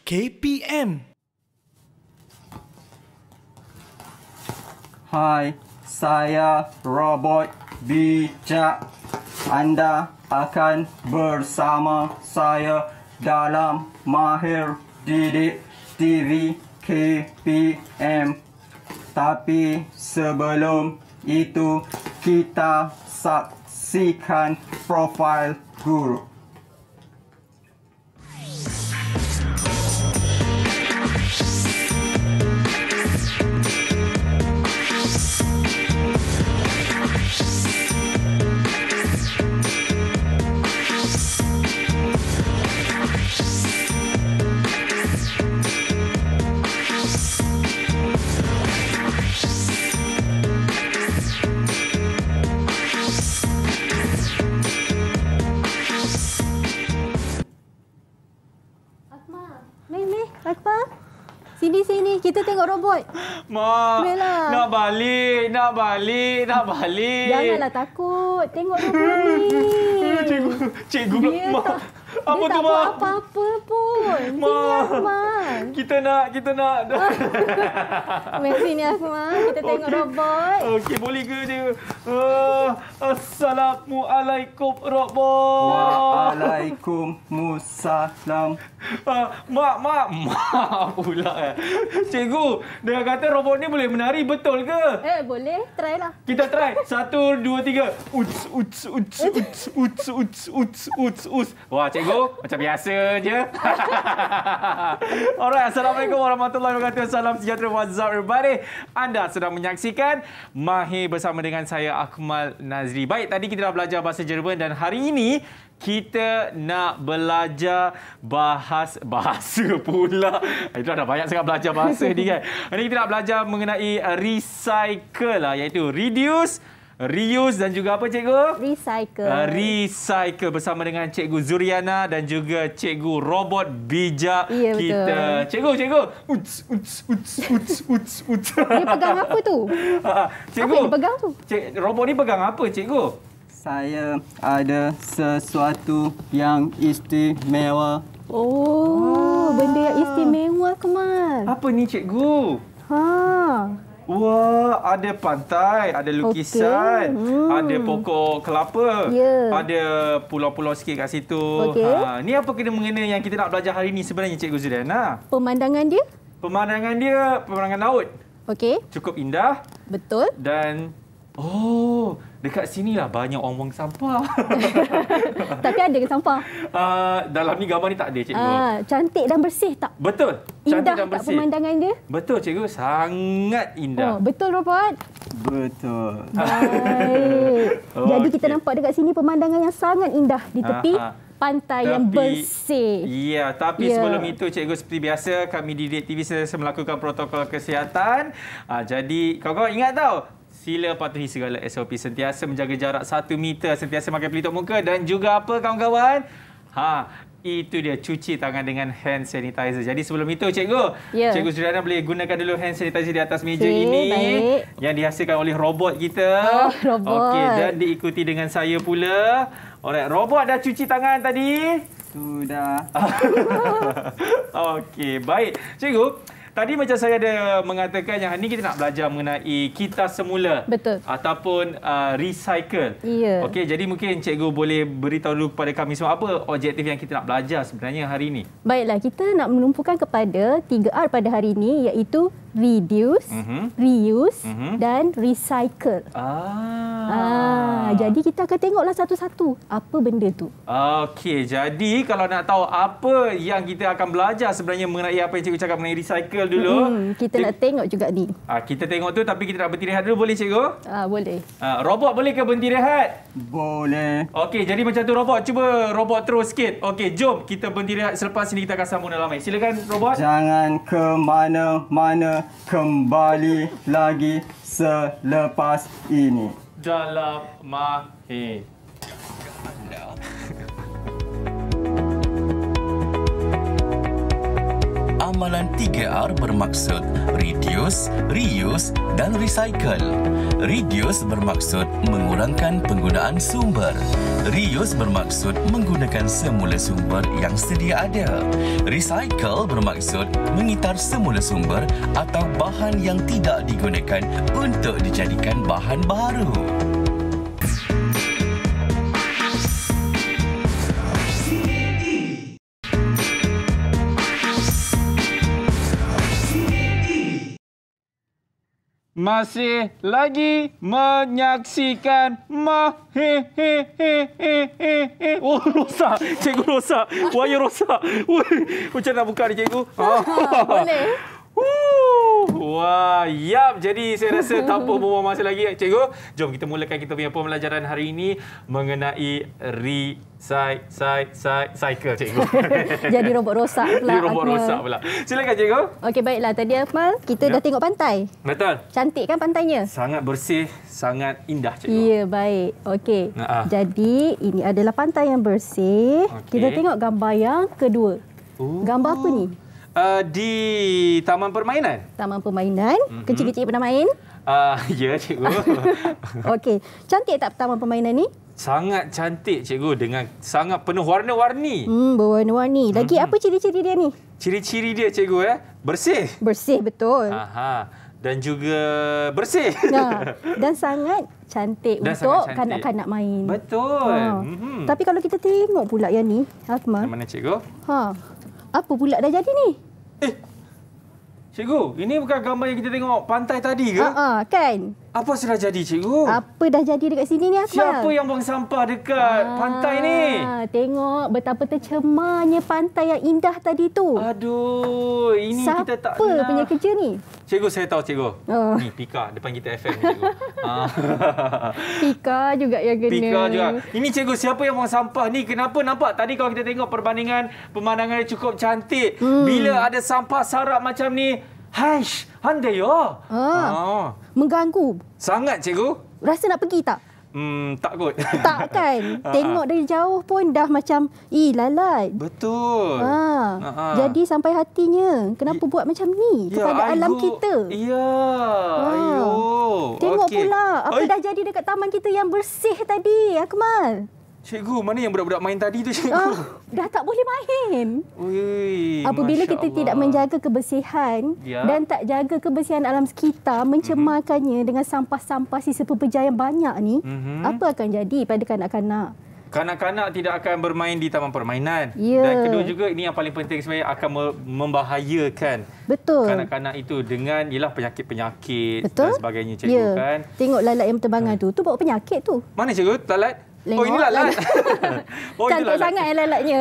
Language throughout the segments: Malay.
KPM. Hai, saya robot bijak. Anda akan bersama saya dalam Mahir Didik TV KPM. Tapi sebelum itu, kita saksikan profil guru. Akmal, sini. Kita tengok robot. Mak, Bella. nak balik. Janganlah takut. Tengok robot ni. Cikgu, Dia Mak. tak- Apa dia tu, tak buat Mak? apa-apa pun. Sini, Mak. Akmal. Kita nak. Mari sini, Akmal. Kita tengok robot. Okey, boleh ke dia? Assalamualaikum, robot. Waalaikumsalam. Mak pula. Cikgu, dia kata robot ni boleh menari, betul ke? Boleh. Try lah. Kita try. 1, 2, 3. Uts. Wah, cikgu, macam biasa je. Alright, Assalamualaikum warahmatullahi wabarakatuh. Salam sejahtera, what's up everybody? Anda sedang menyaksikan Mahir bersama dengan saya, Akmal Nazri. Baik, tadi kita dah belajar bahasa Jerman dan hari ini kita nak belajar bahasa pula. Itu dah banyak sangat belajar bahasa ni kan. Hari ini kita nak belajar mengenai recycle lah, iaitu reduce, reuse dan juga apa, cikgu? Recycle bersama dengan Cikgu Zuriana dan juga Cikgu Robot Bijak kita. Betul. Cikgu. Uts. Dia pegang apa tu? Cikgu. Apa yang dia pegang tu? Robot ni pegang apa, cikgu? Saya ada sesuatu yang istimewa. Benda yang istimewa, Akmal. Apa ni, cikgu? Wah, ada pantai, ada lukisan, ada pokok kelapa, ada pulau-pulau sikit kat situ. Ni apa kena-mengena yang kita nak belajar hari ni sebenarnya, Cikgu Zuriana? Pemandangan dia? Pemandangan laut. Okey. Cukup indah. Betul. Dan dekat sinilah banyak orang buang sampah. Tapi ada ke sampah? Dalam ni gambar ni tak ada, cikgu. Cantik dan bersih tak? Betul. Indah Cantik dan tak bersih. pemandangan dia? Betul, cikgu. Sangat indah. Betul, robot? Betul. Baik. Jadi kita nampak dekat sini pemandangan yang sangat indah di tepi pantai yang bersih. Ya, tapi sebelum itu, cikgu, seperti biasa kami di Didik TV sentiasa melakukan protokol kesihatan. Jadi kawan-kawan ingat tau, sila patuhi segala SOP, sentiasa menjaga jarak 1 meter, sentiasa pakai pelitup muka dan juga apa, kawan-kawan? Itu dia, cuci tangan dengan hand sanitizer. Jadi sebelum itu, cikgu, Cikgu Zuriana boleh gunakan dulu hand sanitizer di atas meja ini. Baik. Yang dihasilkan oleh robot kita. Robot. Okey, dan diikuti dengan saya pula. Alright, robot dah cuci tangan tadi? Sudah. Okey, baik. Cikgu, tadi macam saya ada mengatakan yang hari ini kita nak belajar mengenai kita semula. Betul. Ataupun recycle. Ya. Okey, jadi mungkin cikgu boleh beritahu dulu kepada kami semua apa objektif yang kita nak belajar sebenarnya hari ini. Baiklah, kita nak menumpukan kepada 3R pada hari ini, iaitu reduce, reuse dan recycle. Jadi kita akan tengoklah satu-satu apa benda tu. Okey, jadi kalau nak tahu apa yang kita akan belajar sebenarnya mengenai apa yang cikgu cakap mengenai recycle dulu. Kita nak tengok juga ni. Kita tengok tu, tapi kita nak berhenti rehat dulu, boleh, cikgu? Boleh. Robot boleh ke berhenti rehat? Boleh. Okey, jadi macam tu robot. Cuba robot terus sikit. Okey, jom kita berhenti rehat. Selepas ini kita akan sambung dalam mic. Silakan, robot. Jangan ke mana-mana, kembali lagi selepas ini. Dalam Mahir. amalan 3R bermaksud reduce, reuse dan recycle. Reduce bermaksud mengurangkan penggunaan sumber. Reuse bermaksud menggunakan semula sumber yang sedia ada. Recycle bermaksud mengitar semula sumber atau bahan yang tidak digunakan untuk dijadikan bahan baru. Masih lagi menyaksikan Oh, rosak. Cikgu rosak. Wayar rosak. Macam nak buka ni, cikgu? Boleh. Wah, yap. Jadi saya rasa tanpa buang masa lagi, cikgu, jom kita mulakan kita punya pembelajaran hari ini mengenai cycle, cikgu. Jadi robot rosak pula. Jadi robot rosak pula. Silakan, cikgu. Okey, baiklah. Tadi Akmal, kita dah tengok pantai. Betul. Cantik kan pantainya? Sangat bersih, sangat indah, cikgu. Ya, baik. Okey. Jadi, ini adalah pantai yang bersih. Kita tengok gambar yang kedua. Gambar apa ni? Di taman permainan. Taman permainan. Kecil-kecil pernah main? Ya, cikgu. Okey. Cantik tak taman permainan ni? Sangat cantik, cikgu, dengan sangat penuh warna-warni. Berwarna-warni. Lagi apa ciri-ciri dia ni? Ciri-ciri dia, cikgu, bersih. Bersih, betul. Dan juga bersih. Dan sangat cantik dan untuk sangat cantik. kanak-kanak main. Betul. Tapi kalau kita tengok pula yang ni, Akmal. Yang mana, cikgu? Apa pula dah jadi ni? Cikgu, ini bukan gambar yang kita tengok pantai tadi ke? Kan? Apa sudah jadi, cikgu? Apa dah jadi dekat sini ni, Akmal? Siapa yang buang sampah dekat pantai ni? Tengok betapa tercemarnya pantai yang indah tadi tu. Aduh, ini Siapa kita tak siapa punya kerja ni? Cikgu, saya tahu, cikgu. Ni Pika depan kita FM ni, cikgu. Pika juga yang kena. Pika juga. Ini, cikgu, siapa yang buang sampah ni? Kenapa nampak tadi kalau kita tengok perbandingan pemandangan dia cukup cantik. Bila ada sampah sarap macam ni, haish, handai yo. Mengganggu. Sangat, cikgu. Rasa nak pergi tak? Tak kot. Tak kan? Tengok dari jauh pun dah macam, lalat. Betul. Jadi sampai hatinya, kenapa buat macam ni kepada alam kita? Ya. Tengok pula apa dah jadi dekat taman kita yang bersih tadi, Akmal. Cikgu, mana yang budak-budak main tadi tu, cikgu? Dah tak boleh main. Apabila Masya kita Allah. tidak menjaga kebersihan dan tak jaga kebersihan alam sekitar, mencemarkannya dengan sampah-sampah sisa pekerjaan yang banyak ni, apa akan jadi pada kanak-kanak? Kanak-kanak tidak akan bermain di taman permainan. Ya. Dan kedua juga, ini yang paling penting sebenarnya, akan membahayakan kanak-kanak itu dengan penyakit-penyakit dan sebagainya, cikgu, kan? Tengok lalat yang berterbangan tu bawa penyakit tu. Mana, cikgu? Lalat? Tengok, ini lalat. Cantik sangat lalatnya.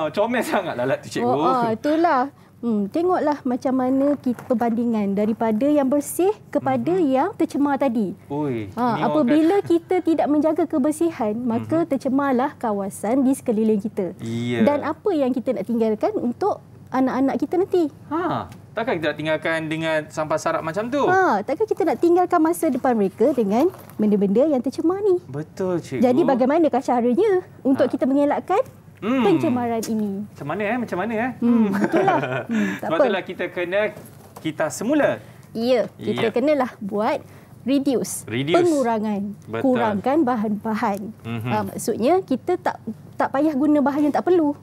Comel sangat lalat tu, cikgu. Itulah. Tengoklah macam mana perbandingan daripada yang bersih kepada yang tercemar tadi. Apabila kita tidak menjaga kebersihan, maka tercemarlah kawasan di sekeliling kita. Dan apa yang kita nak tinggalkan untuk anak-anak kita nanti? Takkan kita nak tinggalkan dengan sampah sarap macam tu? Takkan kita nak tinggalkan masa depan mereka dengan benda-benda yang tercemar ni? Betul, cikgu. Jadi bagaimanakah caranya untuk kita mengelakkan pencemaran ini? Macam mana? Itulah. Sebablah kita semula. Ya, kita kenalah buat reduce. Pengurangan. Betul. Kurangkan bahan-bahan. Maksudnya kita tak payah guna bahan yang tak perlu.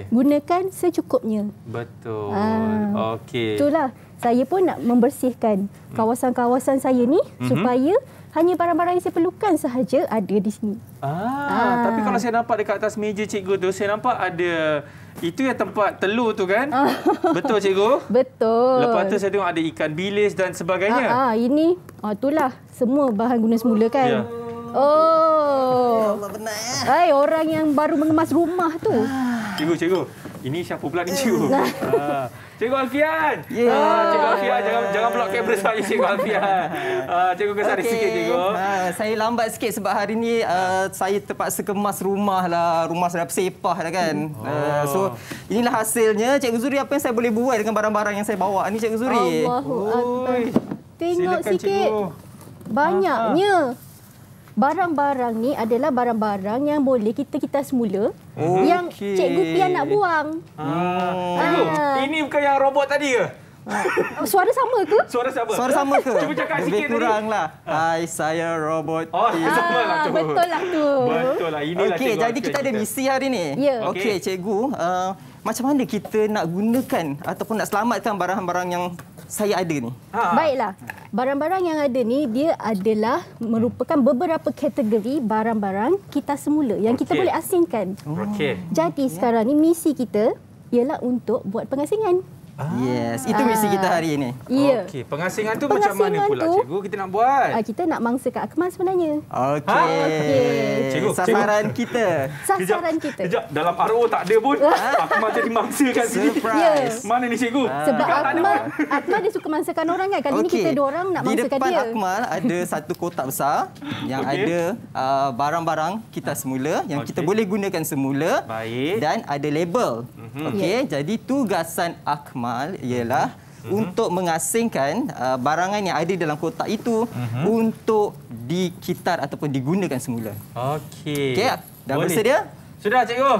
Gunakan secukupnya. Betul. Itulah. Saya pun nak membersihkan kawasan-kawasan saya ni supaya hanya barang-barang yang saya perlukan sahaja ada di sini. Tapi kalau saya nampak dekat atas meja cikgu tu, saya nampak ada itu yang tempat telur tu, kan? Betul, cikgu? Betul. Lepas tu saya tengok ada ikan bilis dan sebagainya. Ini itulah semua bahan guna semula, kan? Allah, benar ya. Hai, orang yang baru mengemas rumah tu. Cikgu, ini siapa pula ni, cikgu? Cikgu Alfian. Cikgu Alfian, jangan blok kamera saya, Cikgu Alfian. Cikgu kesari sikit, cikgu. Saya lambat sikit sebab hari ni saya terpaksa kemas rumah lah. Rumah saya bersepah dah, kan. So, inilah hasilnya. Cikgu Zuri, apa yang saya boleh buat dengan barang-barang yang saya bawa ni, Cikgu Zuri? Allahu Akbar. Tengok silakan, sikit. Cikgu. Banyaknya. barang-barang ni adalah barang-barang yang boleh kita semula yang Cikgu Pian nak buang. Cikgu, ini bukan yang robot tadi ke? Suara sama ke? Suara sama. Suara sama ke? Cuba cakap sikit lebih kuranglah. Hai, saya robot. Sama lah tu. Betul lah tu. Betul lah. Inilah Okey, jadi kita ada misi hari ni. Ya. Okey, cikgu, macam mana kita nak gunakan ataupun nak selamatkan barang-barang yang saya ada ni? Baiklah. Barang-barang yang ada ni dia adalah merupakan beberapa kategori barang-barang kita semula yang kita boleh asingkan. Okey. Jadi sekarang ni misi kita ialah untuk buat pengasingan. Yes, itu misi kita hari ini. Ya. Okey, pengasingan tu macam mana pula cikgu kita nak buat? Kita nak mangsakan Akmal sebenarnya. Okey. Cikgu, sasaran kita. Sasaran kita. Kejap, dalam RO tak ada pun. Akmal jadi mangsa kat sini. Surprise. Mana ni cikgu? Sebab Akmal dia suka mangsakan orang kan. Kali ni kita dua orang nak mangsakan dia. Di depan Akmal ada satu kotak besar yang ada barang-barang kita semula yang kita boleh gunakan semula. Baik. Dan ada label. Okey, jadi tugasan Akmal ialah untuk mengasingkan barangan yang ada dalam kotak itu untuk dikitar ataupun digunakan semula. Okey. Okey, dah bersedia? Sudah cikgu.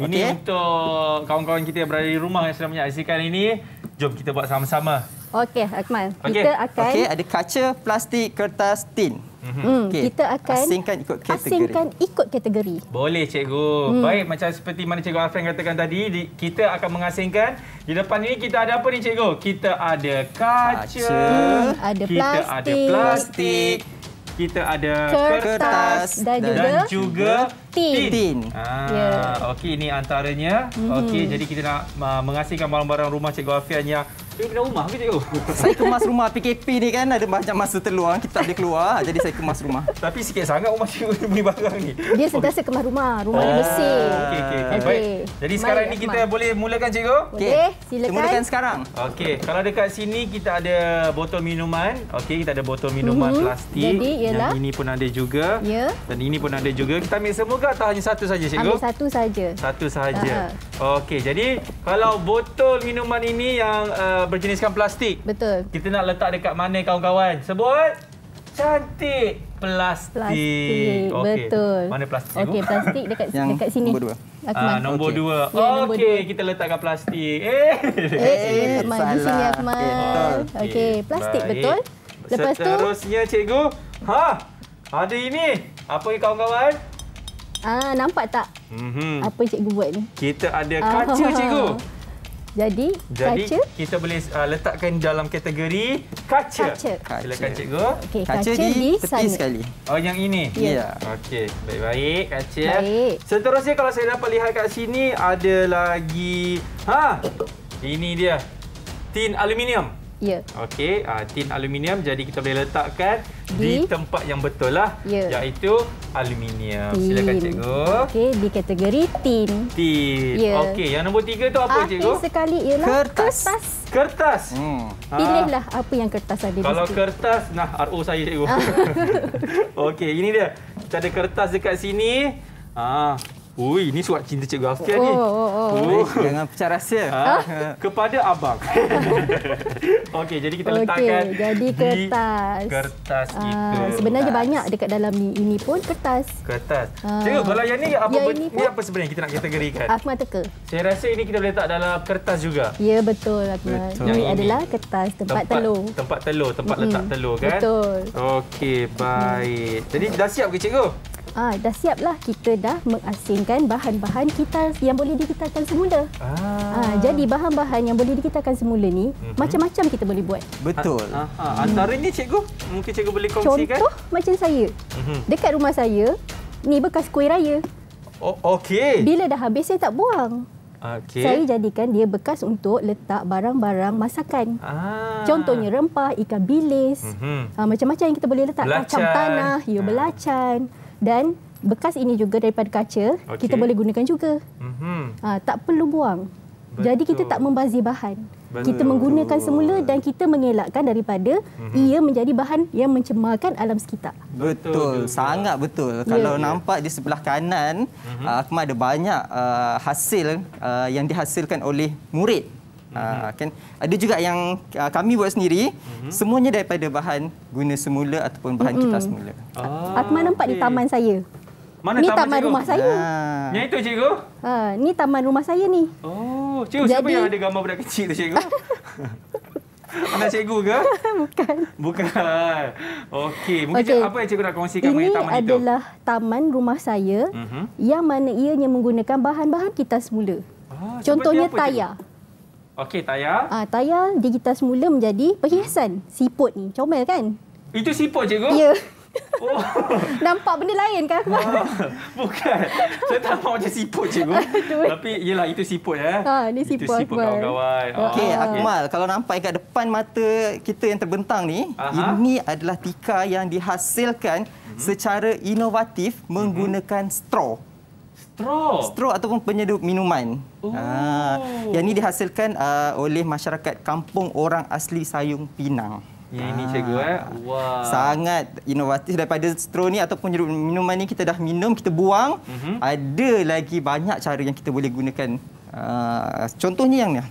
Ini Okey. untuk kawan-kawan kita yang berada di rumah yang sedang menyaksikan ini. Jom kita buat sama-sama. Okey, Akmal. Okey. Kita akan Okey, ada kaca, plastik, kertas, tin. Okey. kita akan asingkan ikut kategori. Boleh cikgu. Baik, macam seperti mana Cikgu Afran katakan tadi, kita akan mengasingkan. Di depan ini kita ada apa ni cikgu? Kita ada kaca, ada kita ada plastik, kita ada kertas dan juga tin. Okey, ini antaranya. Okey, jadi kita nak mengasingkan barang-barang rumah Cikgu Afian yang pindah rumah ke cikgu? Saya kemas rumah PKP ni kan ada banyak masa terluang, kita tak boleh keluar, jadi saya kemas rumah. Tapi sikit sangat rumah cikgu beli barang ni. Dia sentiasa kemas rumah dia bersih. Okey. Baik. Jadi sekarang ni kita boleh mulakan cikgu? Boleh, silakan. Mulakan sekarang. Okey, kalau dekat sini kita ada botol minuman. Okey, kita ada botol minuman plastik. Jadi ialah yang ini pun ada juga. Ya. Dan ini pun ada juga. Kita ambil semua ke atau hanya satu saja cikgu? Ambil satu saja. Satu sahaja. Okey, jadi kalau botol minuman ini yang berjeniskan plastik. Betul. Kita nak letak dekat mana kawan-kawan? Sebut. Cantik. Plastik. Okey. Betul. Mana plastik cikgu? Okey, plastik dekat sini. Nombor 2. Nombor 2. Ya, nombor Okey, dua. kita letakkan plastik. Akmal. Di sini Akmal. Okey, plastik baik. betul. Lepas tu seterusnya cikgu. Ada ini. Apa ni kawan-kawan? nampak tak apa cikgu buat ni? Kita ada kaca cikgu. Jadi kaca kita boleh letakkan dalam kategori kaca. Silakan cikgu. Okey, Kaca di tepi sana. sekali. Oh, yang ini? Ya. Okey, baik-baik kaca. Baik. Seterusnya kalau saya dapat lihat kat sini ada lagi ini dia. Tin aluminium. Ya. Okey, tin aluminium, jadi kita boleh letakkan di tempat yang betul lah, iaitu aluminium. Silakan cikgu. Okey, di kategori tin. Tin. Ya. Okey, yang nombor 3 tu apa cikgu? Akhir sekali ialah kertas. Kertas. Pilihlah apa yang kertas ada di situ. Kalau kertas, RO saya cikgu. Okey, ini dia. Kita ada kertas dekat sini. Ui, ini surat cinta Cikgu Afian ni. Jangan pecah rahsia. Kepada abang. Okey, jadi kita letakkan jadi kertas. Di kertas itu. Sebenarnya banyak dekat dalam ni. Ini pun kertas. Kertas. Cikgu, kalau yang ni apa ni apa sebenarnya kita nak kategorikan? Akmal teka. Saya rasa ini kita boleh letak dalam kertas juga. Ya, betul Akmal. Ini adalah kertas tempat telur. Tempat telur, tempat letak telur kan? Betul. Okey, baik. Jadi dah siap ke cikgu? Dah siaplah, kita dah mengasingkan bahan-bahan kita yang boleh dikitarkan semula. Jadi bahan-bahan yang boleh dikitarkan semula ni macam-macam kita boleh buat. Betul. Antaranya cikgu, mungkin cikgu boleh kongsikan. Contoh macam saya. Dekat rumah saya, ni bekas kuih raya. Okey. Bila dah habis saya tak buang. Okay. Saya jadikan dia bekas untuk letak barang-barang masakan. Contohnya rempah, ikan bilis, macam-macam yang kita boleh letak. Belacan. Kacang tanah, belacan. Dan bekas ini juga daripada kaca, kita boleh gunakan juga. Tak perlu buang. Jadi kita tak membazir bahan. Kita menggunakan semula dan kita mengelakkan daripada ia menjadi bahan yang mencemarkan alam sekitar. Betul, sangat betul. Kalau nampak di sebelah kanan, Akmal ada banyak hasil yang dihasilkan oleh murid. Kan ada juga yang kami buat sendiri, semuanya daripada bahan guna semula ataupun bahan kita semula. Akmal nampak ni taman saya. Mana ni taman taman cikgu? rumah saya. Yang itu cikgu? Ni taman rumah saya ni. Oh, cikgu siapa yang ada gambar budak kecil tu cikgu? Anak cikgu ke? Bukan. Bukan. Okey, mungkin apa yang cikgu nak kongsikan mengenai taman ini itu? adalah taman rumah saya yang mana ianya menggunakan bahan-bahan kita semula. Contohnya apa, tayar. Okey, tayar. Tayar di kita semula menjadi perhiasan. Siput ni, comel kan? Itu siput cikgu? Ya. Oh. Nampak benda lain kan? Bukan. Saya tak nampak macam siput cikgu. Tapi yelah itu siput ya. Ni siput. Itu siput kawan-kawan. Okey, Akmal, kalau nampak kat depan mata kita yang terbentang ni, ini adalah tikar yang dihasilkan secara inovatif menggunakan straw. Straw ataupun penyeduh minuman. Yang ini dihasilkan oleh masyarakat kampung orang asli Sayung Pinang. Yang ini cikgu Wah. Sangat inovatif. Daripada straw ni ataupun penyeduh minuman ni kita dah minum, kita buang. Ada lagi banyak cara yang kita boleh gunakan. Contohnya yang ni.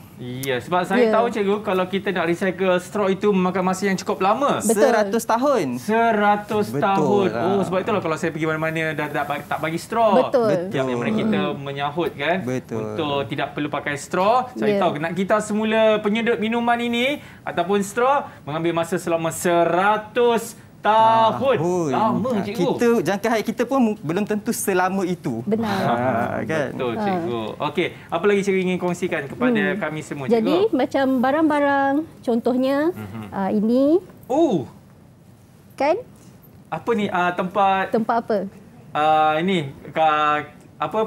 Ya, sebab saya tahu cikgu kalau kita nak recycle straw itu memakan masa yang cukup lama. 100 tahun. 100 tahun. Oh, sebab itulah kalau saya pergi mana-mana dah tak bagi straw. Betul. Yang mana kita menyahut kan. Betul. Untuk tidak perlu pakai straw. Saya tahu nak kita semula penyedut minuman ini ataupun straw mengambil masa selama 100 tahun. Lama cikgu. Kita jangka hayat kita pun belum tentu selama itu. Benar. Kan? Betul cikgu. Okey, apa lagi cikgu ingin kongsikan kepada kami semua cikgu? Jadi macam barang-barang contohnya ini. Kan? Apa ni tempat apa? Ini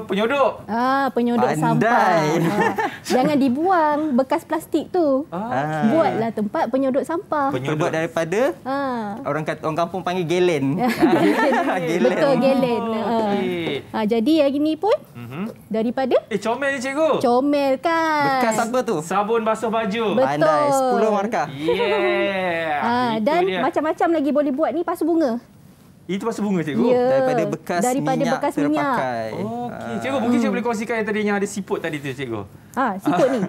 penyodok. Penyodok sampah. Jangan dibuang bekas plastik tu. Buatlah tempat penyodok sampah. Terbuat daripada orang kampung panggil gelen. Betul, gelen. Jadi yang ini pun daripada comel ni cikgu. Comel kan. Bekas apa tu? Sabun basuh baju. Betul. Pandai, 10 markah. Dan macam-macam lagi boleh buat ni pasu bunga. Itu pasal bunga cikgu? Ya, daripada bekas minyak terpakai. Okey, cikgu mungkin cikgu boleh kongsikan yang tadi yang ada siput tadi tu cikgu. Siput ni.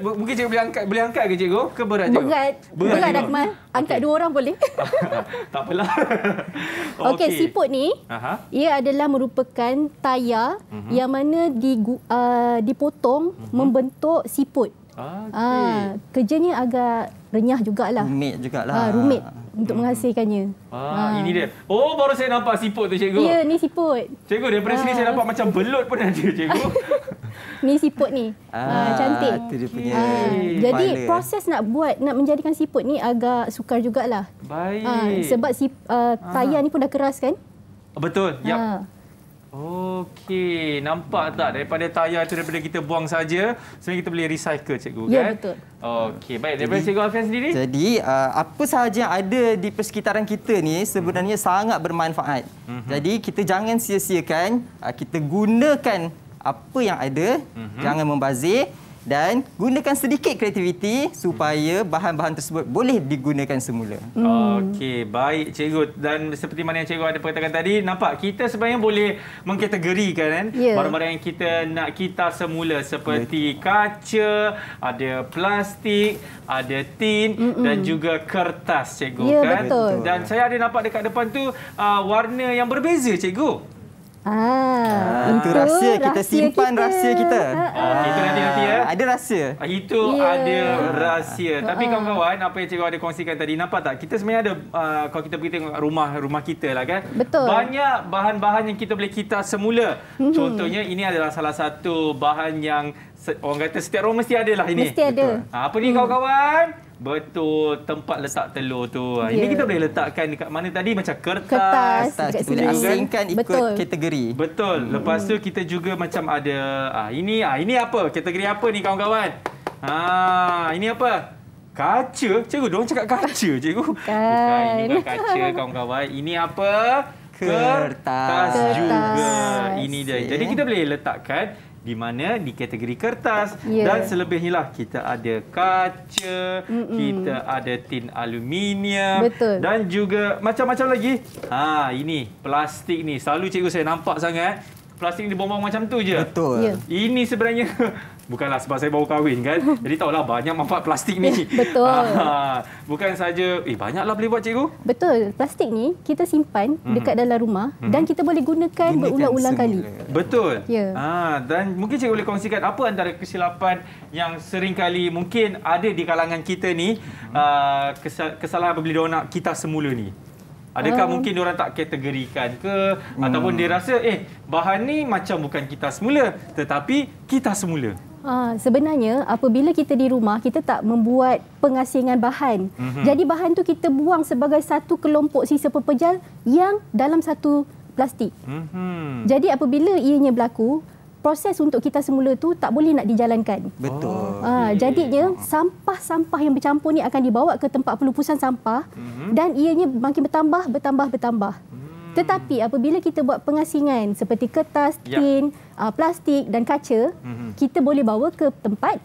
Mungkin cikgu boleh angkat ke cikgu? Ke berat cikgu? Berat Akmal. Angkat 2 orang boleh. Tak apalah. Okey, siput ni ia adalah merupakan tayar yang mana dipotong membentuk siput. Kerjanya agak renyah jugalah. Rumit jugalah. Rumit untuk menghasilkannya. Ini dia. Oh, baru saya nampak siput tu cikgu. Ya, ni siput. Cikgu, daripada sini saya nampak macam belut pun ada cikgu. Ni siput ni. Cantik. Itu dia punya jadi kepala. proses nak menjadikan siput ni agak sukar jugalah. Baik. Sebab tayar ni pun dah keras kan? Betul. Yap. Okey, nampak tak daripada tayar tu daripada kita buang saja, sebenarnya kita boleh recycle cikgu kan? Ya, betul. Okey, baik. Daripada cikgu Alfian sendiri? Jadi, apa sahaja yang ada di persekitaran kita ni sebenarnya sangat bermanfaat. Jadi, kita jangan sia-siakan, kita gunakan apa yang ada, jangan membazir dan gunakan sedikit kreativiti supaya bahan-bahan tersebut boleh digunakan semula. Okey, baik cikgu. Dan seperti mana yang cikgu ada perkatakan tadi, nampak kita sebenarnya boleh mengkategorikan kan barang-barang yang kita nak kitar semula seperti kaca, ada plastik, ada tin dan juga kertas cikgu kan. Betul. Dan saya ada nampak dekat depan tu warna yang berbeza cikgu. Itu rahsia kita simpan rahsia kita. Itu nanti ya. Ada rahsia. Itu ada rahsia. Tapi kawan-kawan, apa yang cikgu ada kongsikan tadi, nampak tak? Kita sebenarnya ada kalau kita pergi tengok rumah kita lah kan. Betul. Banyak bahan-bahan yang kita boleh kitar semula. Contohnya ini adalah salah satu bahan yang orang kata setiap rumah mesti ada lah ini. Mesti ada. Apa ni kawan-kawan? Betul, tempat letak telur tu. Ini kita boleh letakkan dekat mana tadi? Macam kertas. Kita boleh asingkan ikut kategori. Betul. Lepas tu kita juga macam ada ini apa? Kategori apa ni kawan-kawan? Ini apa? Kaca. Cikgu, diorang cakap kaca, cikgu. Bukan, ini bukan kaca kawan-kawan. Ini apa? Kertas juga. Ini dia. Jadi kita boleh letakkan di mana di kategori kertas dan selebihnya lah kita ada kaca, kita ada tin aluminium dan juga macam-macam lagi. Ini plastik ni selalu cikgu saya nampak sangat plastik ni buang-buang macam tu je. Betul. Ini sebenarnya Bukanlah sebab saya baru kahwin kan. Jadi tahulah banyak manfaat plastik ni. Betul. Bukan saja banyaklah boleh buat cikgu. Betul. Plastik ni kita simpan dekat dalam rumah dan kita boleh gunakan berulang-ulang kali. Betul. Ya. Dan mungkin cikgu boleh kongsikan apa antara kesilapan yang sering kali mungkin ada di kalangan kita ni, kesalahan apabila diorang nak kitar semula ni. Adakah mungkin diorang tak kategorikan ke ataupun dia rasa bahan ni macam bukan kitar semula tetapi kitar semula. Sebenarnya apabila kita di rumah, kita tak membuat pengasingan bahan. Jadi bahan tu kita buang sebagai satu kelompok sisa pepejal yang dalam satu plastik. Jadi apabila ianya berlaku, proses untuk kita semula tu tak boleh nak dijalankan. Betul. Jadinya sampah-sampah yang bercampur ni akan dibawa ke tempat pelupusan sampah dan ianya makin bertambah. Tetapi apabila kita buat pengasingan seperti kertas, tin, plastik dan kaca, kita boleh bawa ke tempat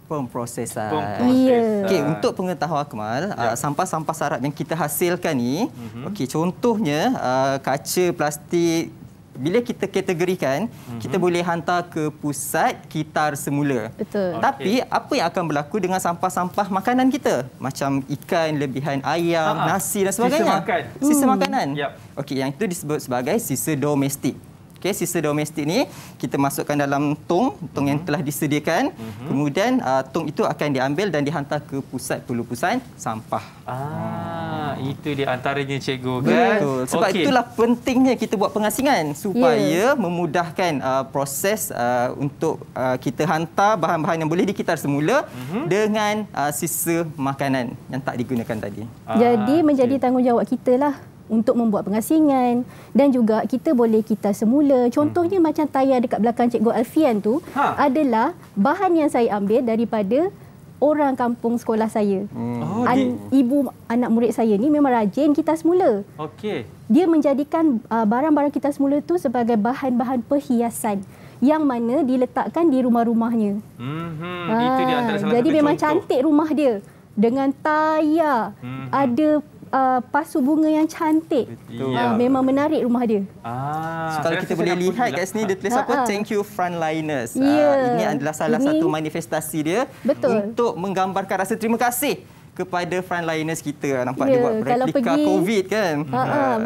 pemprosesan. Ya. Okey, untuk pengetahuan Akmal, sampah-sampah sarap yang kita hasilkan ni, okey, contohnya kaca, plastik, bila kita kategorikan, kita boleh hantar ke pusat kitar semula. Betul. Tapi apa yang akan berlaku dengan sampah-sampah makanan kita? Macam ikan, lebihan ayam, nasi dan sebagainya. Sisa makanan. Okey, yang itu disebut sebagai sisa domestik. Okey, sisa domestik ni kita masukkan dalam tong yang telah disediakan. Kemudian tong itu akan diambil dan dihantar ke pusat pelupusan sampah. Itu di antaranya cikgu kan. Betul. Sebab itulah pentingnya kita buat pengasingan supaya memudahkan proses untuk kita hantar bahan-bahan yang boleh dikitar semula dengan sisa makanan yang tak digunakan tadi. Jadi menjadi tanggungjawab kita lah untuk membuat pengasingan dan juga kita boleh kitar semula. Contohnya macam tayar dekat belakang Cikgu Alfian tu adalah bahan yang saya ambil daripada orang kampung sekolah saya. Ibu anak murid saya ni memang rajin kitar semula. Dia menjadikan barang-barang kitar semula tu sebagai bahan-bahan perhiasan yang mana diletakkan di rumah-rumahnya. Itu di antara salah jadi satu memang contoh. cantik rumah dia dengan tayar, ada pasu bunga yang cantik. Memang menarik rumah dia. So, kalau kita boleh lihat kat sini dia tulis apa? Thank you frontliners. Ya. Ini adalah salah satu manifestasi dia untuk menggambarkan rasa terima kasih kepada frontliners kita. Nampak dia buat replika COVID kan?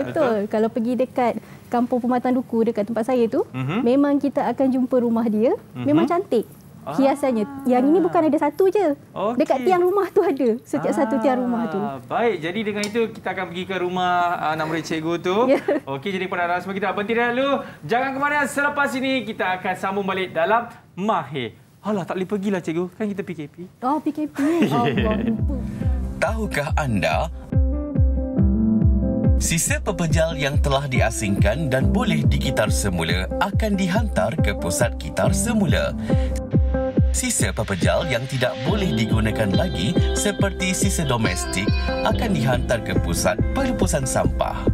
Betul. Kalau pergi dekat Kampung Pematang Duku dekat tempat saya tu, memang kita akan jumpa rumah dia. Memang cantik hiasannya. Yang ini bukan ada satu je. Dekat tiang rumah tu ada. Setiap satu tiang rumah tu. Baik, jadi dengan itu kita akan pergi ke rumah anak murid cikgu tu. Okey, jadi pendengar semua kita berhenti dahulu. Jangan ke mana, selepas ini kita akan sambung balik dalam Mahir. Alah, tak boleh pergilah cikgu. Kan kita PKP. PKP. Allah, lupa. Tahukah anda sisa pepejal yang telah diasingkan dan boleh dikitar semula akan dihantar ke pusat kitar semula. Sisa pepejal yang tidak boleh digunakan lagi seperti sisa domestik akan dihantar ke pusat pelupusan sampah.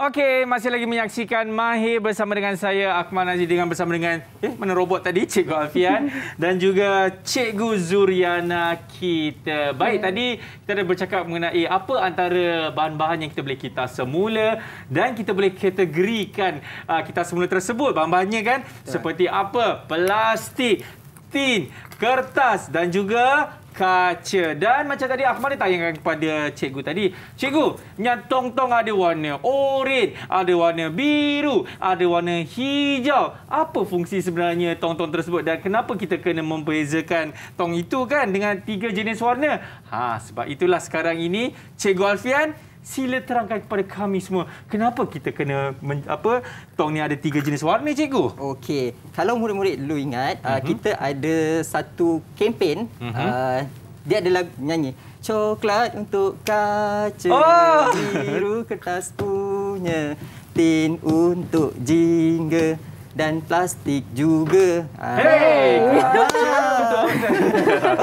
Okey, masih lagi menyaksikan Mahir bersama dengan saya Akmal Nazri dengan bersama dengan mana robot tadi Cikgu Alfian dan juga Cikgu Zuriana kita. Baik, tadi kita dah bercakap mengenai apa antara bahan-bahan yang kita boleh kitar semula dan kita boleh kategorikan kitar semula tersebut. Bahan-bahannya kan seperti apa? Plastik, tin, kertas dan juga kaca. Dan macam tadi Akmal dia tayangkan kepada cikgu tadi. Cikgu, yang tong-tong ada warna oranye, ada warna biru, ada warna hijau. Apa fungsi sebenarnya tong-tong tersebut dan kenapa kita kena membezakan tong itu kan dengan 3 jenis warna? Sebab itulah sekarang ini Cikgu Alfian, sila terangkan kepada kami semua kenapa kita kena tong ni ada 3 jenis warna, cikgu. Okey, kalau murid-murid dulu ingat kita ada satu kempen Dia adalah nyanyi. Coklat untuk kaca, biru kertas punya, tin untuk jingga dan plastik juga.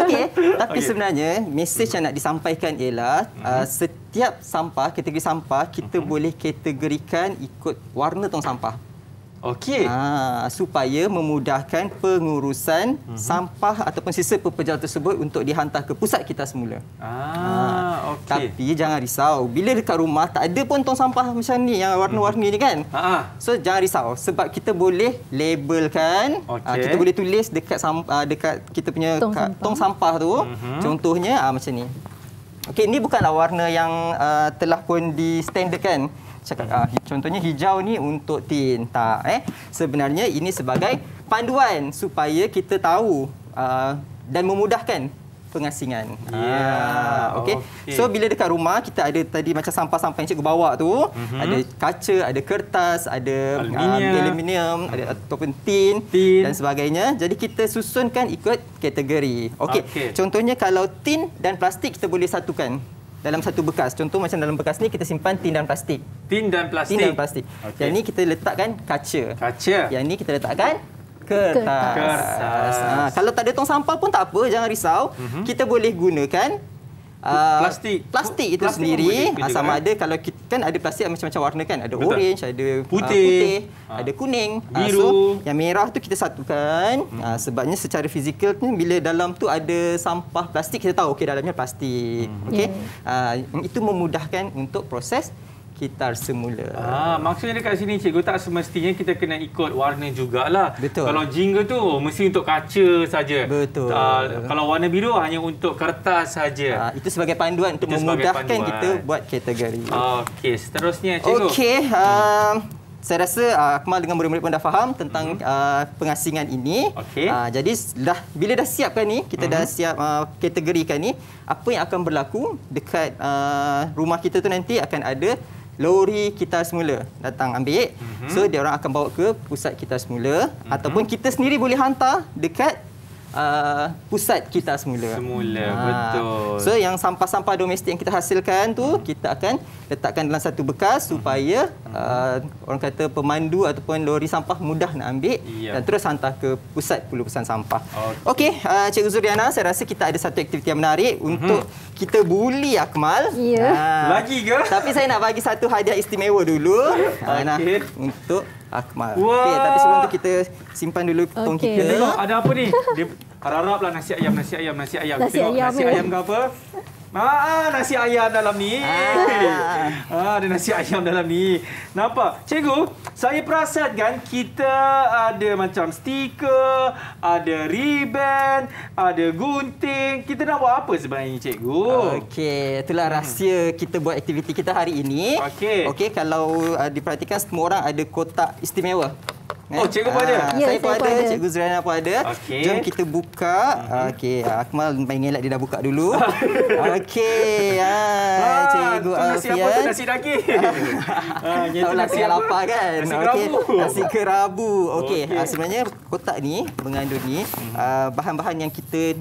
Okey, tapi sebenarnya mesej yang nak disampaikan ialah setiap sampah, kategori sampah kita boleh kategorikan ikut warna tong sampah. Okey. Supaya memudahkan pengurusan sampah ataupun sisa pepejal tersebut untuk dihantar ke pusat kita semula. Okey. Tapi jangan risau, bila dekat rumah tak ada pun tong sampah macam ni yang warna-warni ni kan. So jangan risau sebab kita boleh labelkan, kita boleh tulis dekat dekat kita punya tong sampah tu. Contohnya macam ni. Okey, ini bukanlah warna yang telah pun di-standardkan. Contohnya hijau ni untuk tin. Tak, sebenarnya ini sebagai panduan supaya kita tahu dan memudahkan pengasingan. Okey. So bila dekat rumah kita ada tadi macam sampah-sampah yang cikgu bawa tu, ada kaca, ada kertas, ada aluminium, ada ataupun tin dan sebagainya. Jadi kita susunkan ikut kategori. Okey. Contohnya kalau tin dan plastik kita boleh satukan dalam satu bekas. Contoh macam dalam bekas ni kita simpan tin dan plastik. Tin dan plastik. Tin dan plastik. Yang ni kita letakkan kaca. Yang ni kita letakkan kertas. Kalau tak ada tong sampah pun tak apa, jangan risau. Kita boleh gunakan plastik itu sendiri. Sama ada kalau kita kan ada plastik macam-macam warna kan. Ada orange, ada putih, ada kuning, biru. So yang merah tu kita satukan. Sebabnya secara fizikal bila dalam tu ada sampah plastik kita tahu okey dalamnya plastik. Okey. Itu memudahkan untuk proses kitar semula. Maksudnya dekat sini cikgu tak semestinya kita kena ikut warna jugalah. Betul. Kalau jingga tu mesti untuk kaca saja. Betul. Kalau warna biru hanya untuk kertas saja. Itu sebagai panduan untuk memudahkan kita buat kategori. Okey, seterusnya cikgu. Okey, saya rasa Akmal dengan murid-murid pun dah faham tentang pengasingan ini. Jadi bila dah siapkan ni, kita dah siap kategorikan ni, apa yang akan berlaku dekat rumah kita tu nanti akan ada lori kitar semula datang ambil. So dia orang akan bawa ke pusat kitar semula ataupun kita sendiri boleh hantar dekat pusat kitar semula. Betul. So yang sampah-sampah domestik yang kita hasilkan tu kita akan letakkan dalam satu bekas supaya orang kata pemandu ataupun lori sampah mudah nak ambil dan terus hantar ke pusat pelepasan sampah. Okey, Cikgu Zuriana, saya rasa kita ada satu aktiviti yang menarik untuk kita bully Akmal. Lagi ke? Tapi saya nak bagi satu hadiah istimewa dulu untuk Akmal. Okey, tapi sebelum tu kita simpan dulu tong kita. Tengok ada apa ni? Dia harap-haraplah nasi ayam. Nasi ayam ke apa? Nasi ayam dalam ni. Ada nasi ayam dalam ni. Nampak? Cikgu, saya perasan kan kita ada macam stiker, ada ribbon, ada gunting. Kita nak buat apa sebenarnya cikgu? Okey, itulah rahsia kita buat aktiviti kita hari ini. Okey, kalau diperhatikan semua orang ada kotak istimewa. Cikgu pun ada? Saya pun ada, Cikgu Zuriana pun ada. Jom kita buka. Okey, Akmal main elak dia dah buka dulu. Okey, Cikgu Alfian. Nasi daging. Tahulah tengah lapar kan? Nasi kerabu. Nasi kerabu. Okey, sebenarnya kotak ni mengandung ni bahan-bahan yang kita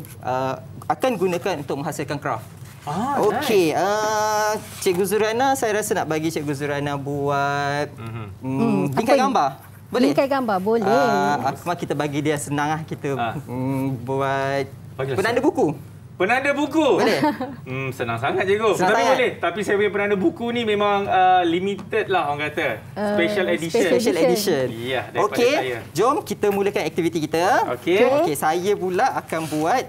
akan gunakan untuk menghasilkan kraft. Okey, Cikgu Zuriana, saya rasa nak bagi Cikgu Zuriana buat bingkai gambar. Boleh? Bingkai gambar, boleh. Akmal kita bagi dia senang kita buat penanda buku. Penanda buku? Boleh? Senang sangat cikgu. Tapi boleh. Tapi saya punya penanda buku ni memang limited lah orang kata. Special edition. Special edition. Ya, daripada saya. Jom kita mulakan aktiviti kita. Okey, saya pula akan buat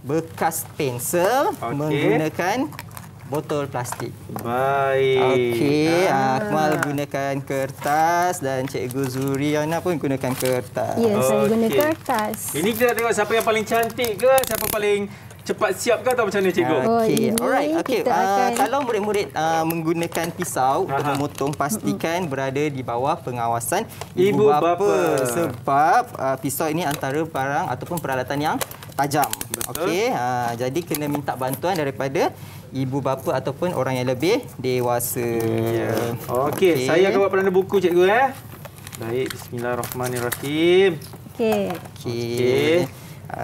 bekas pensel menggunakan botol plastik. Baik. Okey, Akmal gunakan kertas dan Cikgu Zuriana pun gunakan kertas. Ya, saya guna kertas. Ini kita tengok siapa yang paling cantik ke, siapa paling cepat siap ke atau macam mana cikgu? Okey, alright. Okey, kalau murid-murid menggunakan pisau untuk memotong, pastikan berada di bawah pengawasan ibu bapa. Sebab pisau ini antara barang ataupun peralatan yang tajam. Okey, jadi kena minta bantuan daripada ibu bapa ataupun orang yang lebih dewasa. Okey, saya akan buat penanda buku cikgu. Baik, bismillahirrahmanirrahim. Okey.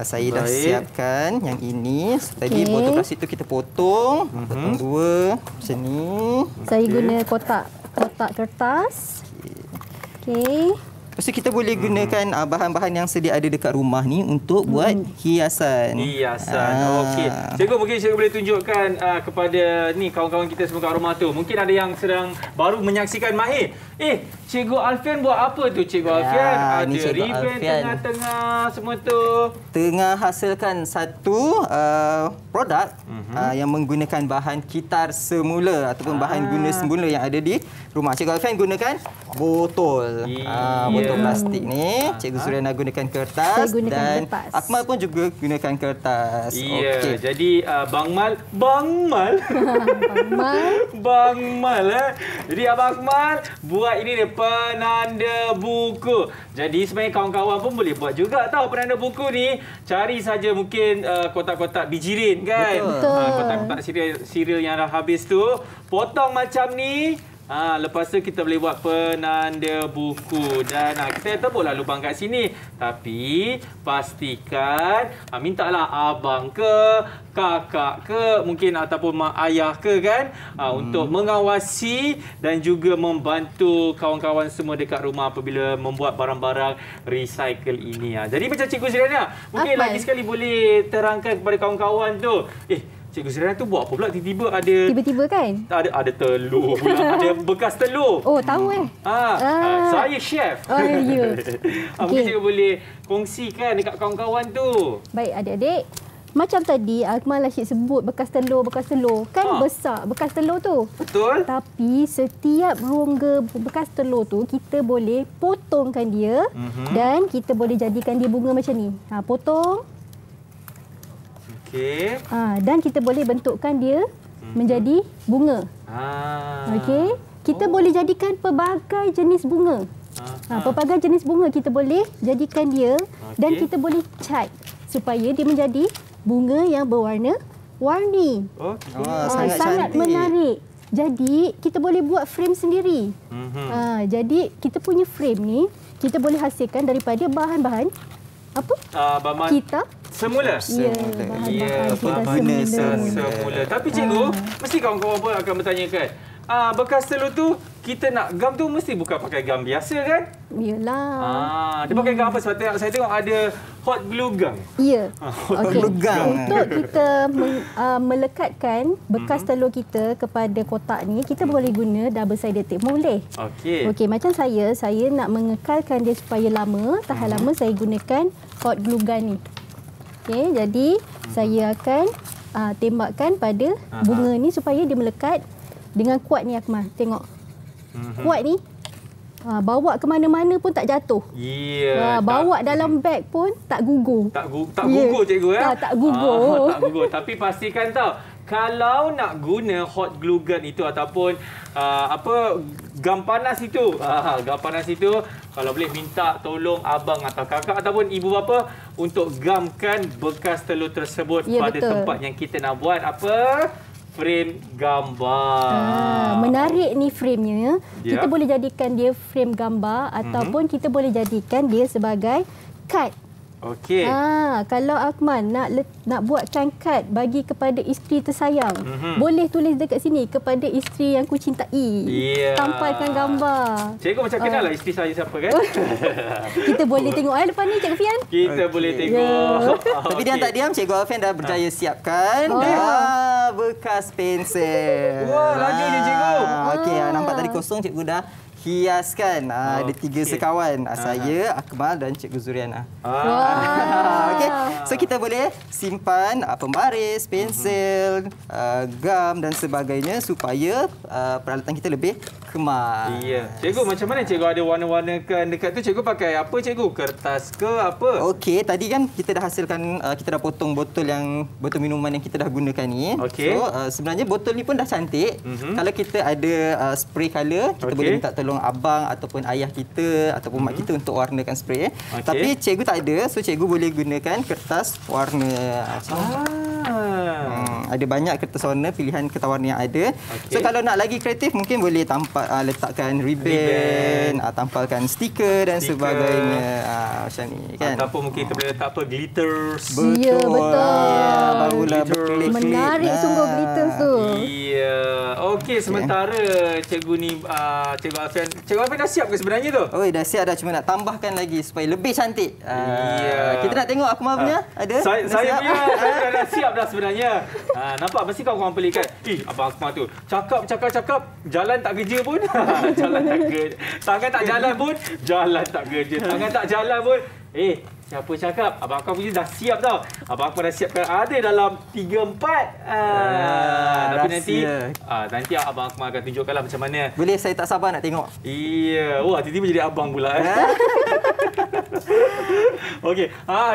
Saya dah siapkan yang ini. Tadi botol plastik tu kita potong. Potong dua macam ni. Saya guna kotak kertas. Okey. Lepas tu kita boleh gunakan bahan-bahan yang sedia ada dekat rumah ni untuk buat hiasan. Okey. Cikgu, mungkin cikgu boleh tunjukkan kepada ni kawan-kawan kita semua kat rumah tu. Mungkin ada yang sedang baru menyaksikan Mahir. Cikgu Alfian buat apa tu Cikgu Alfian? Ada ribbon tengah-tengah semua tu. Tengah hasilkan satu produk yang menggunakan bahan kitar semula ataupun bahan guna semula yang ada di rumah. Cikgu Alfian gunakan botol. Botol plastik ni. Cikgu Zuriana gunakan kertas dan Akmal pun juga gunakan kertas. Okey. Jadi Bang Mal Jadi Abang Akmal buat ini dia penanda buku. Jadi sebenarnya kawan-kawan pun boleh buat juga tahu penanda buku ni. Cari saja mungkin kotak-kotak bijirin kan. Betul. Kotak-kotak cereal yang dah habis tu, potong macam ni. Lepas tu kita boleh buat penanda buku dan kita tebuklah lubang kat sini. Tapi pastikan mintalah abang ke, kakak ke, mungkin ataupun mak ayah ke kan, untuk mengawasi dan juga membantu kawan-kawan semua dekat rumah apabila membuat barang-barang recycle ini. Jadi macam Cikgu Zuriana, mungkin lagi sekali boleh terangkan kepada kawan-kawan tu. Cikgu Zuriana tu buat apa pula tiba-tiba ada... Tiba-tiba kan? Ada telur pula. Ada bekas telur. Oh, tahu Saya chef. Ya. Mungkin cikgu boleh kongsikan dekat kawan-kawan tu. Baik, adik-adik. Macam tadi Akmal asyik sebut bekas telur. Kan besar bekas telur tu. Betul. Tapi setiap rongga bekas telur tu kita boleh potongkan dia dan kita boleh jadikan dia bunga macam ni. Potong. Okey. Dan kita boleh bentukkan dia menjadi bunga. Okey. Kita boleh jadikan pelbagai jenis bunga. Pelbagai jenis bunga kita boleh jadikan dia dan kita boleh cat supaya dia menjadi bunga yang berwarna-warni. Sangat menarik. Jadi kita boleh buat frame sendiri. Jadi kita punya frame ni kita boleh hasilkan daripada bahan-bahan apa? Kita semula. Ya, bahan-bahan semula. Tapi cikgu, mesti kawan-kawan pun akan bertanyakan, bekas telur tu kita nak gam tu mesti bukan pakai gam biasa kan? Yalah. Dia pakai gam apa? Sebab saya tengok ada hot glue gun. Ya. Hot glue gun. Untuk kita melekatkan bekas telur kita kepada kotak ni, kita boleh guna double sided tape. Boleh. Okey, macam saya nak mengekalkan dia supaya lama, tahan lama, saya gunakan hot glue gun ni. Okey, jadi saya akan tembakkan pada bunga ni supaya dia melekat dengan kuat ni Akmal. Tengok. Kuat ni. Bawa ke mana-mana pun tak jatuh. Bawa dalam beg pun tak gugur. Tak gugur cikgu ya? Tak gugur. Tak gugur. Tapi pastikan tahu, kalau nak guna hot glue gun itu ataupun gam panas itu, kalau boleh minta tolong abang atau kakak ataupun ibu bapa untuk gamkan bekas telur tersebut pada tempat yang kita nak buat frame gambar. Menarik ni frame-nya. Kita boleh jadikan dia frame gambar ataupun kita boleh jadikan dia sebagai kad. Okey. Kalau Akmal nak buatkan kad bagi kepada isteri tersayang, boleh tulis dekat sini kepada isteri yang ku cintai. Tampalkan gambar. Cikgu macam kenal lah isteri saya siapa kan? Kita boleh tengok lepas ni Cikgu Fian. Kita boleh tengok. Tapi dia tak diam, Cikgu Alfian dah berjaya siapkan bekas pensel. Wah, lajunya cikgu. Okey, nampak tadi kosong, cikgu dah hiaskan. Ada 3 sekawan. Saya, Akmal dan Cikgu Zuriana. Okey, so kita boleh simpan pembaris, pensel, gam dan sebagainya supaya peralatan kita lebih kemas. Cikgu, macam mana cikgu ada warna-warnakan dekat tu? Cikgu pakai apa cikgu? Kertas ke apa? Okey, tadi kan kita dah hasilkan, kita dah potong botol minuman yang kita dah gunakan ni. So sebenarnya botol ni pun dah cantik. Kalau kita ada spray colour, kita boleh minta tolong abang ataupun ayah kita ataupun mak kita untuk warnakan spray. Tapi cikgu tak ada, so cikgu boleh gunakan kertas warna. Ada banyak kertas warna, pilihan kertas warna yang ada. So kalau nak lagi kreatif mungkin boleh letakkan ribbon, tampalkan stiker dan sebagainya. Macam ni kan. Ataupun mungkin kita boleh letak glitters. Betul. Ya, betul. Barulah berkelip-kelip. Menarik sungguh glitters tu. Ya. Okey, sementara cikgu ni Cikgu Alfian. Cikgu Alfian dah siap ke sebenarnya tu? Oh, dah siap dah, cuma nak tambahkan lagi supaya lebih cantik. Ya. Kita nak tengok Akmal punya ada? Saya punya saya dah siap dah sebenarnya. Nampak mesti kau orang pelik kan? Abang Akmal tu cakap jalan tak kerja pun. Jalan tak kerja. Tangan tak jalan pun, jalan tak kerja. Tangan tak jalan pun. Siapa cakap? Abang Akmal punya dah siap tau. Abang Akmal dah siapkan ada dalam 3-4. Tapi nanti Abang Akmal akan tunjukkanlah macam mana. Boleh, saya tak sabar nak tengok. Iya. Wah, tiba-tiba jadi abang pula. Okey.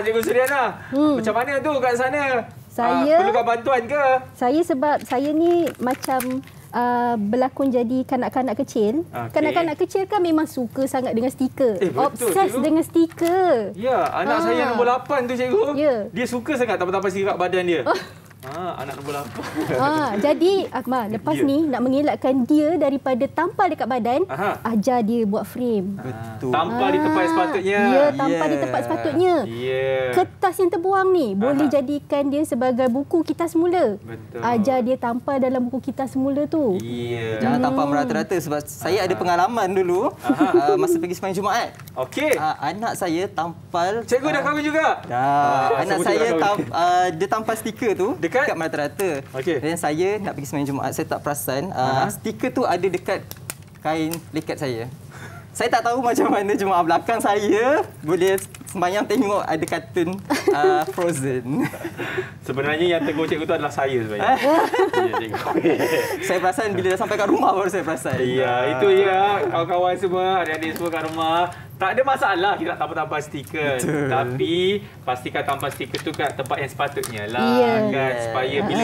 Cikgu Suryana. Macam mana tu kat sana? Saya perlukan bantuan ke? Saya sebab saya ni macam berlakon jadi kanak-kanak kecil. Kanak-kanak kecil kan memang suka sangat dengan stiker. Obses dengan stiker. Ya, anak saya nombor 8 tu cikgu. Ya. Dia suka sangat tampal-tampal stiker kat badan dia. Anak nombor 8. Jadi Akmal, lepas ni nak mengelakkan dia daripada tampal dekat badan, ajar dia buat frame. Betul. Tampal di tempat sepatutnya. Ya, tampal di tempat sepatutnya. Kertas yang terbuang ni boleh jadikan dia sebagai buku kita semula. Betul. Ajar dia tampal dalam buku kita semula tu. Jangan tampal merata-rata sebab saya ada pengalaman dulu masa pergi sembahyang Jumaat. Okey. Anak saya tampal. Cikgu dah kahwin juga? Dah. Anak saya dia tampal stiker tu dekat merata-rata. Dan saya nak pergi sembahyang Jumaat, saya tak perasan stiker tu ada dekat kain lekat saya. Saya tak tahu macam mana jemaah belakang saya boleh sembahyang tengok ada kartun Frozen. Sebenarnya yang tegur cikgu tu adalah saya sebenarnya. Ya, cikgu. Saya perasan bila dah sampai kat rumah baru saya perasan. Ya, itu ya kawan-kawan semua, adik-adik semua kat rumah. Tak ada masalah kita nak tampal-tampal stiker. Betul. Tapi pastikan tampal stiker tu kat tempat yang sepatutnya lah. Kan? Supaya bila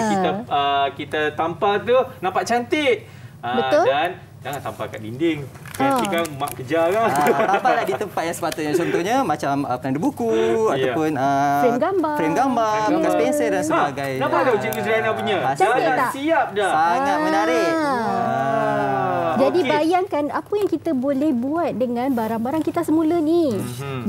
kita tampal tu nampak cantik. Betul. Dan jangan tampal kat dinding. Nanti kan mak kejar kan. Tampallah di tempat yang sepatutnya. Contohnya macam penanda buku ataupun frame gambar, bekas pensel dan sebagainya. Nampak tak Cikgu Suryana punya? Cantik tak? Siap dah. Sangat menarik. Jadi bayangkan apa yang kita boleh buat dengan barang-barang kita semula ni.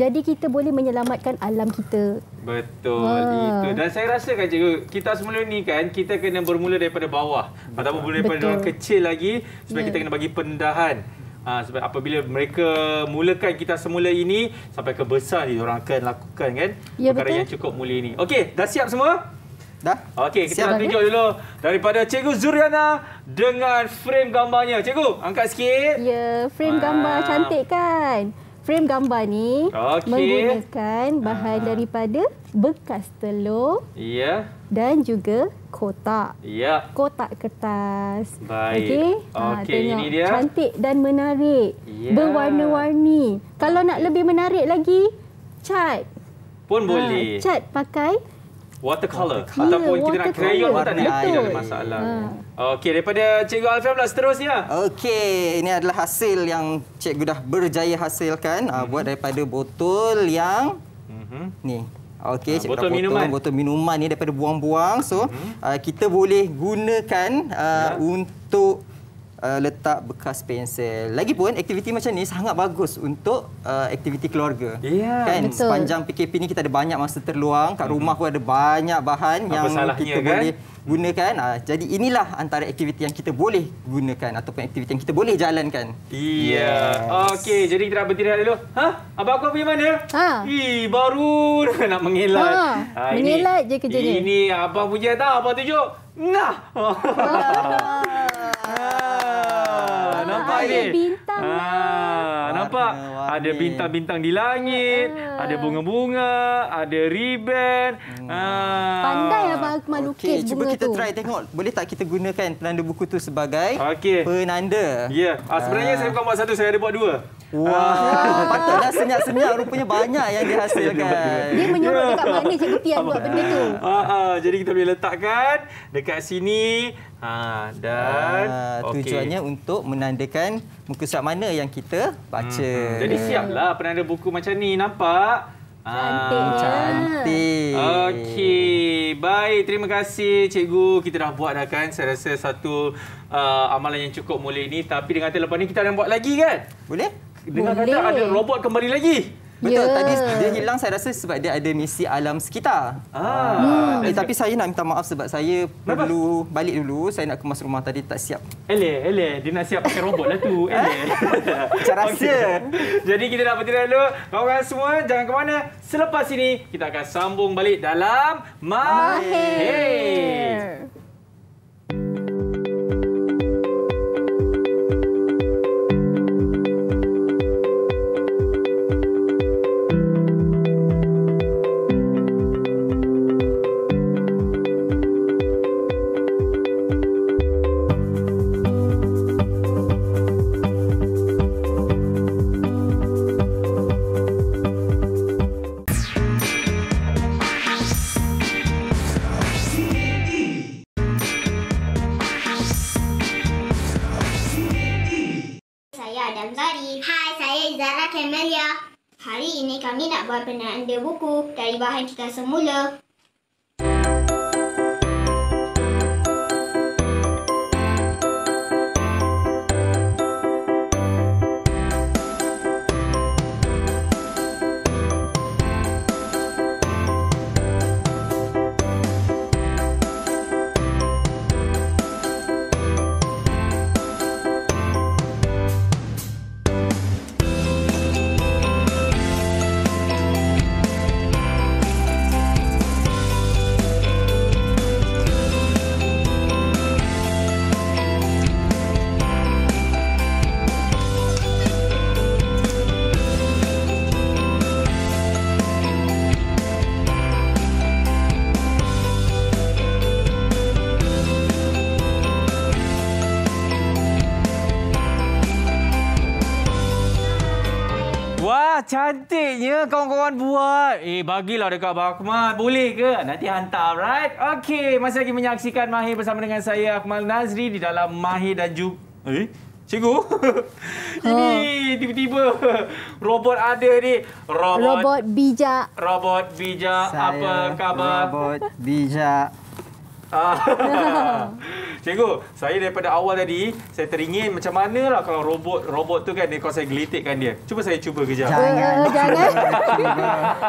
Jadi kita boleh menyelamatkan alam kita. Betul itu. Dan saya rasakan cikgu, kita semula ni kan kita kena bermula daripada bawah. Ataupun bermula daripada orang kecil lagi supaya kita kena bagi pendedahan. Sebab apabila mereka mulakan kita semula ini sampai ke besar dia orang akan lakukan kan perkara yang cukup mulia ini. Okey, dah siap semua? Dah. Okey, kita nak tunjuk dulu daripada Cikgu Suryana dengan frame gambarnya. Cikgu, angkat sikit. Ya, frame gambar cantik kan? Frame gambar ni menggunakan bahan daripada bekas telur dan juga kotak. Kotak kertas. Baik. Okey, ini dia. Cantik dan menarik. Berwarna-warni. Kalau nak lebih menarik lagi, cat. Pun boleh. Cat pakai watercolor ataupun kita nak crayon pun tak ada masalah. Okey, daripada Cikgu Alfian pula seterusnya. Okey, ini adalah hasil yang cikgu dah berjaya hasilkan buat daripada botol yang ni. Okey, cikgu botol minuman ni daripada buang-buang. So, kita boleh gunakan untuk letak bekas pensel. Lagipun aktiviti macam ni sangat bagus untuk aktiviti keluarga. Kan betul. Sepanjang PKP ni kita ada banyak masa terluang, kat rumah pun ada banyak bahan yang kita boleh gunakan. Jadi inilah antara aktiviti yang kita boleh gunakan ataupun aktiviti yang kita boleh jalankan. Okey, jadi kita nak bertindak dulu. Abang kau pergi mana? Baru nak mengelak. Mengelak je kerjanya. Ini abang punya tahu, abang tunjuk. Nah. Nampak ni? Bintang. Nampak? Ada bintang-bintang di langit, ada bunga-bunga, ada ribbon. Pandai Abang Akmal lukis bunga tu. Cuba kita try tengok. Boleh tak kita gunakan penanda buku tu sebagai penanda? Ya. Sebenarnya saya bukan buat satu, saya ada buat dua. Wah, patutlah senyap-senyap, rupanya banyak yang dihasilkan. Dia menyuruh dekat mana Cikgu Pian buat benda tu. Jadi kita boleh letakkan dekat sini. Dan tujuannya untuk menandakan muka surat mana yang kita baca. Jadi siaplah penanda buku macam ni, nampak? Cantik. Okey, baik. Terima kasih cikgu. Kita dah buat dah kan. Saya rasa satu amalan yang cukup mulia ini. Tapi dengan lepas ni kita akan buat lagi kan? Boleh? Dengar kata ada robot kembali lagi. Betul, tadi dia hilang saya rasa sebab dia ada misi alam sekitar. Tapi saya nak minta maaf sebab saya perlu balik dulu. Saya nak kemas rumah tadi tak siap. Eleh. Dia nak siap pakai robot lah tu. Macam rasa. Jadi kita dah berhenti dulu. Kawan-kawan semua, jangan ke mana. Selepas ini, kita akan sambung balik dalam Mahir. Hari ini kami nak buat penanda buku dari bahan kita semula. Wah, cantiknya kawan-kawan buat. Bagilah dekat Abang Akmal. Boleh ke? Nanti hantar, right? Okey, masih lagi menyaksikan Mahir bersama dengan saya, Akmal Nazri, di dalam Mahir dan juga... Cikgu? Ini tiba-tiba robot ada ni. Robot bijak. Robot bijak. Apa khabar? Robot bijak. Cikgu, saya daripada awal tadi saya teringin macam manalah kalau robot tu kan dia, kalau saya gelitikkan dia. Saya cuba kejap. Jangan.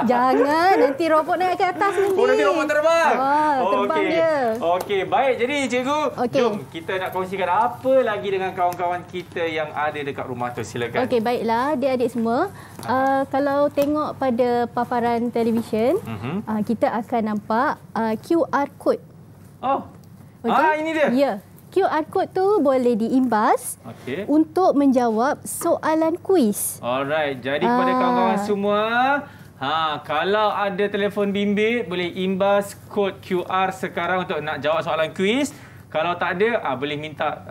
Jangan, nanti robot naik ke atas nanti. Oh, nanti robot terbang. Terbang dia. Okey, baik. Jadi cikgu, jom kita nak kongsikan apa lagi dengan kawan-kawan kita yang ada dekat rumah tu. Silakan. Okey, baiklah adik-adik semua. Kalau tengok pada paparan televisyen, kita akan nampak QR code. Ini dia? Ya. QR code tu boleh diimbas untuk menjawab soalan kuis. Alright. Jadi kepada kawan-kawan semua, kalau ada telefon bimbit, boleh imbas kod QR sekarang untuk nak jawab soalan kuis. Kalau tak ada, boleh minta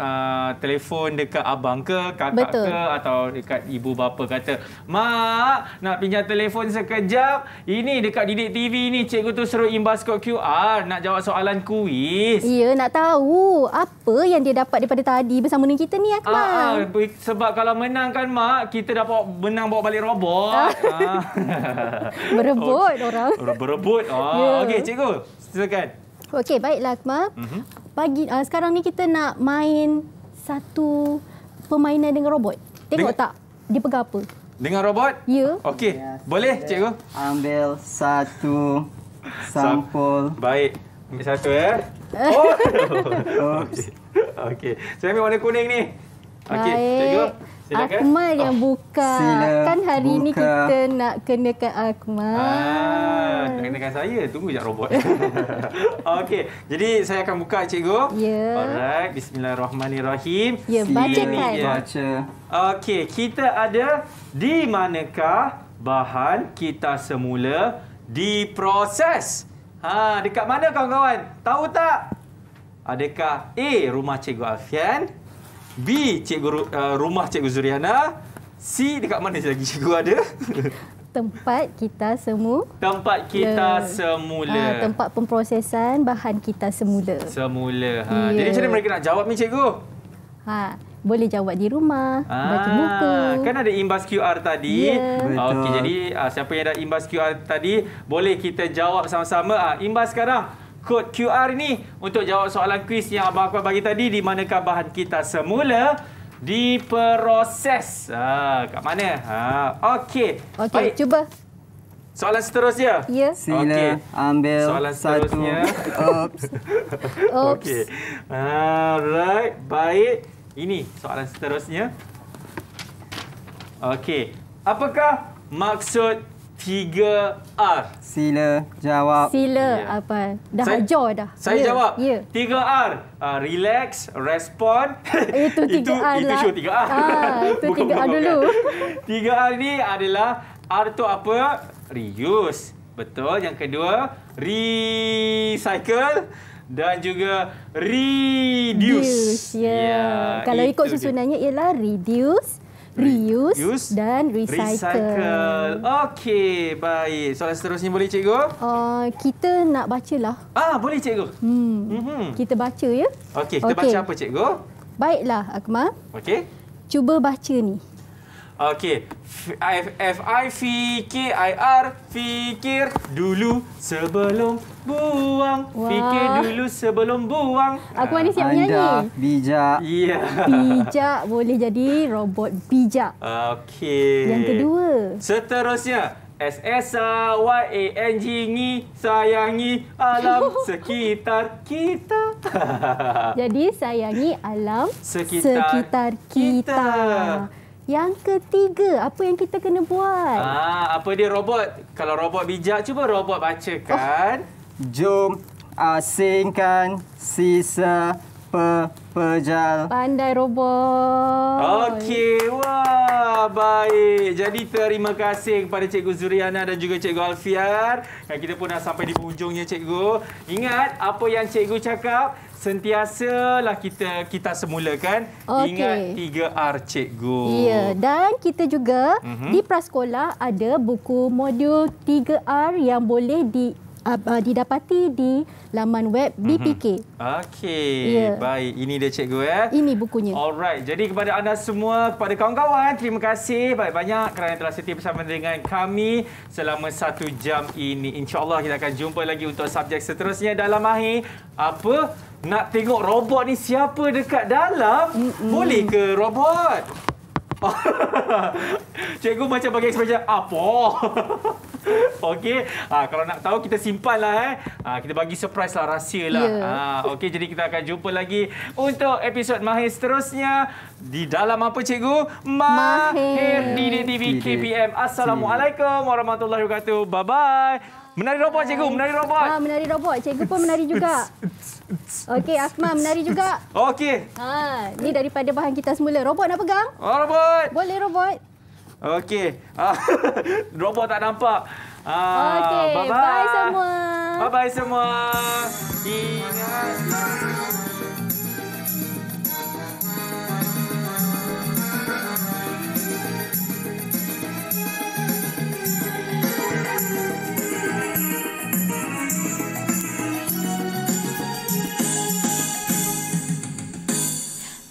telefon dekat abang ke, kakak ke, atau dekat ibu bapa kata, "Mak, nak pinjam telefon sekejap. Ini dekat Didik TV ni, cikgu tu suruh imbas kod QR nak jawab soalan kuis." Ya, nak tahu apa yang dia dapat daripada tadi bersama dengan kita ni, Akmal. Sebab kalau menang kan, Mak, kita dapat menang bawa balik robot. Berebut orang. Berebut. Okey, cikgu, silakan. Okey, baiklah, Akmal. Sekarang ni kita nak main satu permainan dengan robot. Tengok tak? Dia pegang apa? Dengan robot? Ya. Okey. Boleh, cikgu? Ambil satu sampul. Baik. Ambil satu ya. Okey. Saya ambil warna kuning ni. Okey, cikgu. Silakan. Akmal yang buka. Kan hari ni kita nak kenakan Akmal. Nak kenakan saya. Tunggu sekejap robot. Okey. Jadi saya akan buka, cikgu. Ya. Alright. Bismillahirrahmanirrahim. Ya, bacakan. Baca. Okey. Kita ada di manakah bahan kita semula diproses? Dekat mana kawan-kawan? Tahu tak? Adakah A. Rumah Cikgu Alfian? B. Rumah Cikgu Zuriana? C. Dekat mana lagi cikgu ada? Tempat kita semula. Tempat kita semula. Tempat pemprosesan bahan kita semula. Semula. Jadi macam mana mereka nak jawab ni, cikgu? boleh jawab di rumah, baca buku. Kan ada imbas QR tadi. Okey, jadi siapa yang dah imbas QR tadi, boleh kita jawab sama-sama. Imbas sekarang kod QR ni untuk jawab soalan kuis yang Abang Akmal bagi tadi. Di manakah bahan kita semula diproses? Kat mana? Okey. Okey, cuba. Soalan seterusnya. Ya. Sila ambil soalan seterusnya. Oops. Okey. Alright, baik. Ini soalan seterusnya. Okey. Apakah maksud 3R? Sila jawab. Sila apa? Dah ajar dah. Saya jawab. Ya. 3R. Relax, respond. Itu 3R lah. Itu show 3R. Itu 3R dulu. 3R ni adalah R tu apa? Reuse. Betul. Yang kedua, recycle dan juga reduce. Ya. Kalau ikut susunannya ialah reduce, reuse dan recycle. Okey, baik. Soalan seterusnya boleh cikgu? Kita nak bacalah. Boleh cikgu. Kita baca ya. Okey, kita baca apa cikgu? Baiklah, Akmal. Okey. Cuba baca ni. Okey. F-I-V-K-I-R. Fikir dulu sebelum buang. Wah. Fikir dulu sebelum buang. Akmal ni siap menyanyi. Anda bijak. Ya. Bijak boleh jadi robot bijak. Okey. Yang kedua. Seterusnya. SSAYANG ngi sayangi alam sekitar kita. Jadi sayangi alam Sekitar kita. Yang ketiga, apa yang kita kena buat? Apa dia robot? Kalau robot bijak, cuba robot bacakan. Jom asingkan sisa pejal. Pandai robot. Okey, wah, baik. Jadi terima kasih kepada Cikgu Zuriana dan juga Cikgu Alfian. Dan kita pun dah sampai di hujungnya cikgu. Ingat apa yang cikgu cakap, sentiasalah kita semulakan. Ingat 3R cikgu. Ya, dan kita juga di prasekolah ada buku modul 3R yang boleh didapati di laman web BPK. Okey, baik. Ini dia cikgu ya. Ini bukunya. Alright, jadi kepada anda semua, kepada kawan-kawan, terima kasih banyak-banyak kerana telah setia bersama dengan kami selama 1 jam ini. InsyaAllah kita akan jumpa lagi untuk subjek seterusnya dalam Mahir. Apa? Nak tengok robot ni siapa dekat dalam? Boleh ke robot? Cikgu macam bagi ekspresi apa? Okey, kalau nak tahu kita simpanlah kita bagi surprise lah, rahsia lah. Okey, jadi kita akan jumpa lagi untuk episod Mahir seterusnya di dalam apa cikgu? Mahir Didik TV KPM. Assalamualaikum warahmatullahi wabarakatuh. Bye bye. Menari robot cikgu, menari robot. Menari robot. Cikgu pun menari juga. Okey, Akmal menari juga. Okey. Ni daripada bahan kita semula. Robot nak pegang? Robot. Boleh robot. Okey. Robot tak nampak. Okey, bye semua. Bye-bye semua. Ingat.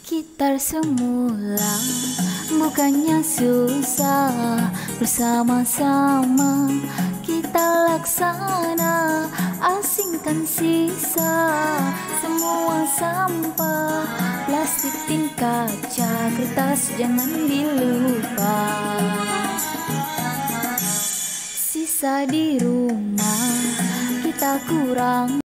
Gitar semula bukannya susah, bersama-sama kita laksana, asingkan sisa semua sampah, plastik, tin, kaca, kertas jangan dilupa. Sisa di rumah kita kurang